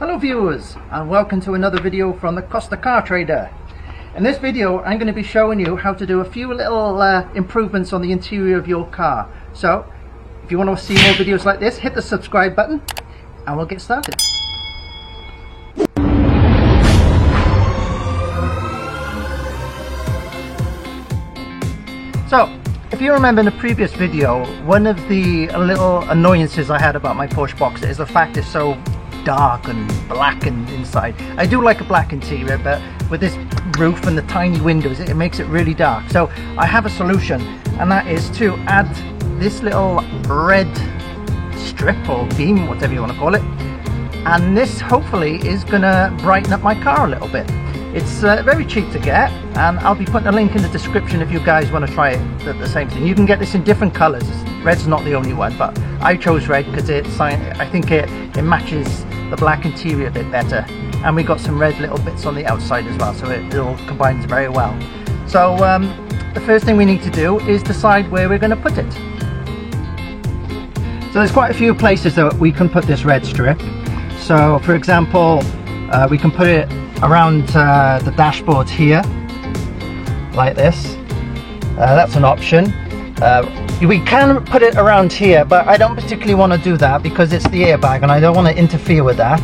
Hello viewers, and welcome to another video from the Costa Car Trader. In this video I'm going to be showing you how to do a few little improvements on the interior of your car. So if you want to see more videos like this, hit the subscribe button and we'll get started. So if you remember in the previous video, one of the little annoyances I had about my Porsche Boxster is the fact it's so dark and blackened inside. I do like a black interior, but with this roof and the tiny windows it makes it really dark. So I have a solution, and that is to add this little red strip or beam, whatever you want to call it, and this hopefully is gonna brighten up my car a little bit. It's very cheap to get, and I'll be putting a link in the description if you guys want to try it. The same thing, you can get this in different colors. Red's not the only one, but I chose red because I think it matches the black interior a bit better, and we got some red little bits on the outside as well, so it all combines very well. So the first thing we need to do is decide where we're going to put it. So there's quite a few places that we can put this red strip. So for example, we can put it around the dashboard here like this. That's an option. We can put it around here, but I don't particularly want to do that because it's the airbag and I don't want to interfere with that.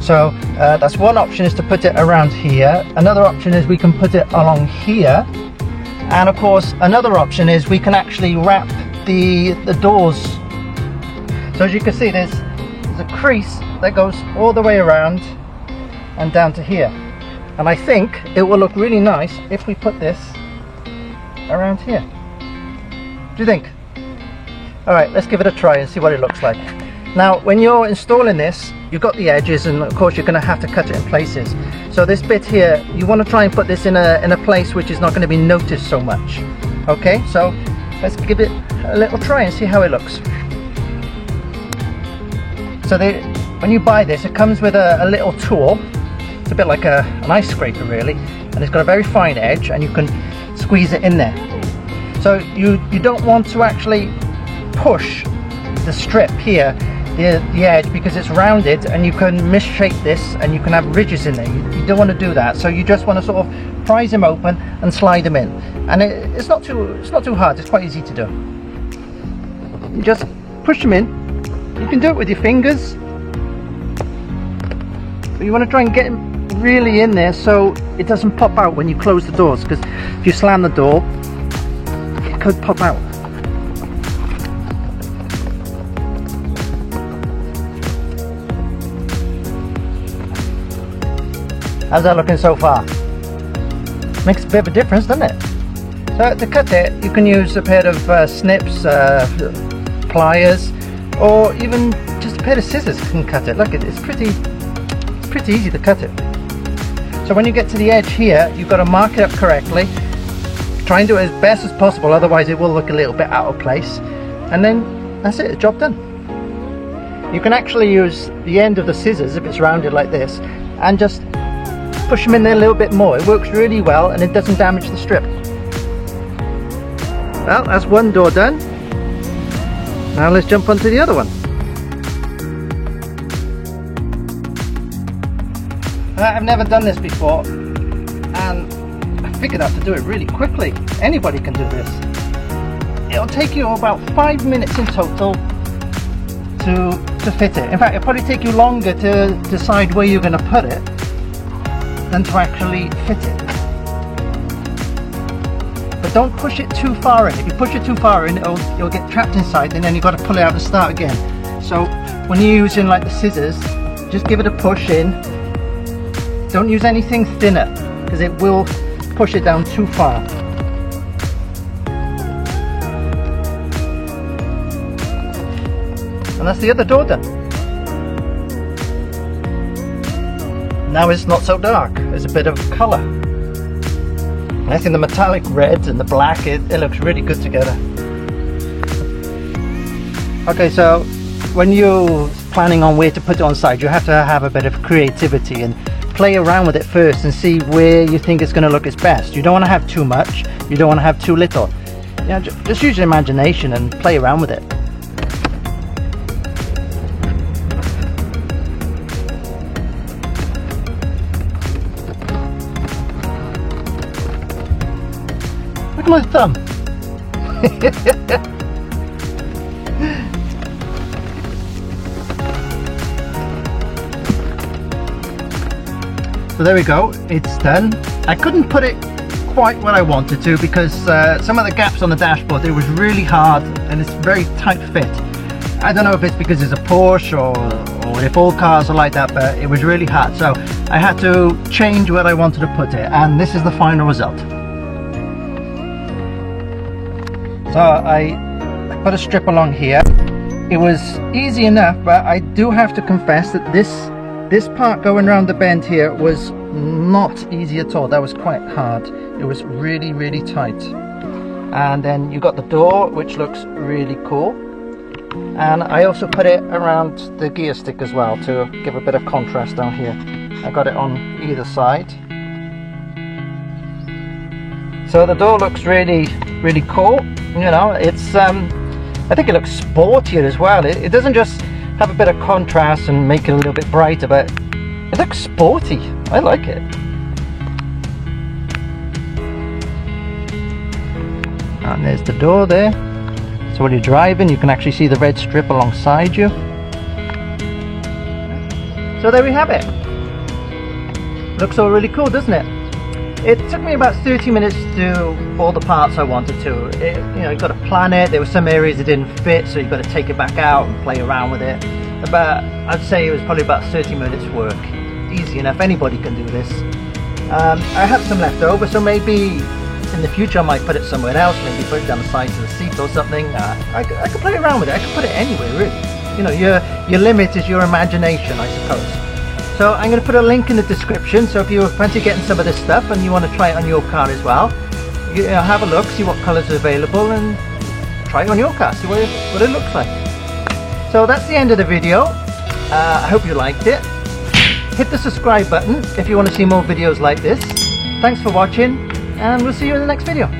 So that's one option, is to put it around here. Another option is we can put it along here, and of course another option is we can actually wrap the doors. So as you can see, there's a crease that goes all the way around and down to here, and I think it will look really nice if we put this around here. Do you think? Alright, let's give it a try and see what it looks like. Now when you're installing this, you've got the edges, and of course you're going to have to cut it in places. So this bit here, you want to try and put this in a place which is not going to be noticed so much. Okay, so let's give it a little try and see how it looks. So when you buy this, it comes with a little tool. It's a bit like an ice scraper really, and it's got a very fine edge and you can squeeze it in there. So you don't want to actually push the strip here, the edge, because it's rounded and you can misshape this and you can have ridges in there. You don't want to do that, so you just want to sort of prise them open and slide them in, and it's not too hard. It's quite easy to do. You just push them in. You can do it with your fingers, but you want to try and get them really in there so it doesn't pop out when you close the doors, because if you slam the door it could pop out. How's that looking so far? Makes a bit of a difference, doesn't it? So to cut it, you can use a pair of snips, pliers, or even just a pair of scissors can cut it. Look, it's pretty easy to cut it. So when you get to the edge here, you've got to mark it up correctly. Try and do it as best as possible, otherwise it will look a little bit out of place. And then that's it, job done. You can actually use the end of the scissors, if it's rounded like this, and just push them in there a little bit more. It works really well and it doesn't damage the strip. Well, that's one door done. Now let's jump onto the other one. I've never done this before, and I figured out to do it really quickly. Anybody can do this. It'll take you about 5 minutes in total to fit it. In fact, it'll probably take you longer to decide where you're going to put it than to actually fit it. But don't push it too far in. If you push it too far in, you'll get trapped inside, and then you've got to pull it out and start again. So when you're using like the scissors, just give it a push in. Don't use anything thinner, because it will push it down too far. And that's the other door done. Now it's not so dark, there's a bit of colour. And I think the metallic red and the black, it looks really good together. Okay, so when you're planning on where to put it on site, you have to have a bit of creativity and play around with it first and see where you think it's going to look its best. You don't want to have too much, you don't want to have too little. You know, just use your imagination and play around with it. my thumb. So there we go, it's done. I couldn't put it quite what I wanted to because some of the gaps on the dashboard, it was really hard and it's very tight fit. I don't know if it's because it's a Porsche or if all cars are like that, but it was really hard. So I had to change where I wanted to put it, and this is the final result. So I put a strip along here. It was easy enough, but I do have to confess that this part going around the bend here was not easy at all. That was quite hard. It was really, really tight. And then you got the door, which looks really cool. And I also put it around the gear stick as well to give a bit of contrast down here. I got it on either side. So the door looks really, really cool. You know, it's I think it looks sportier as well. It doesn't just have a bit of contrast and make it a little bit brighter, but it looks sporty. I like it. And there's the door there. So when you're driving, you can actually see the red strip alongside you. So there we have it. Looks all really cool, doesn't it? It took me about 30 minutes to do all the parts I wanted to. You know, you've got to plan it. There were some areas that didn't fit, so you've got to take it back out and play around with it. But I'd say it was probably about 30 minutes work. Easy enough, anybody can do this. I have some left over, so maybe in the future I might put it somewhere else, maybe put it down the sides of the seat or something. I could play around with it. I could put it anywhere, really. You know, your limit is your imagination, I suppose. So I'm going to put a link in the description, so if you fancy getting some of this stuff and you want to try it on your car as well, you know, have a look, see what colours are available and try it on your car, see what it looks like. So that's the end of the video. I hope you liked it. Hit the subscribe button if you want to see more videos like this. Thanks for watching, and we'll see you in the next video.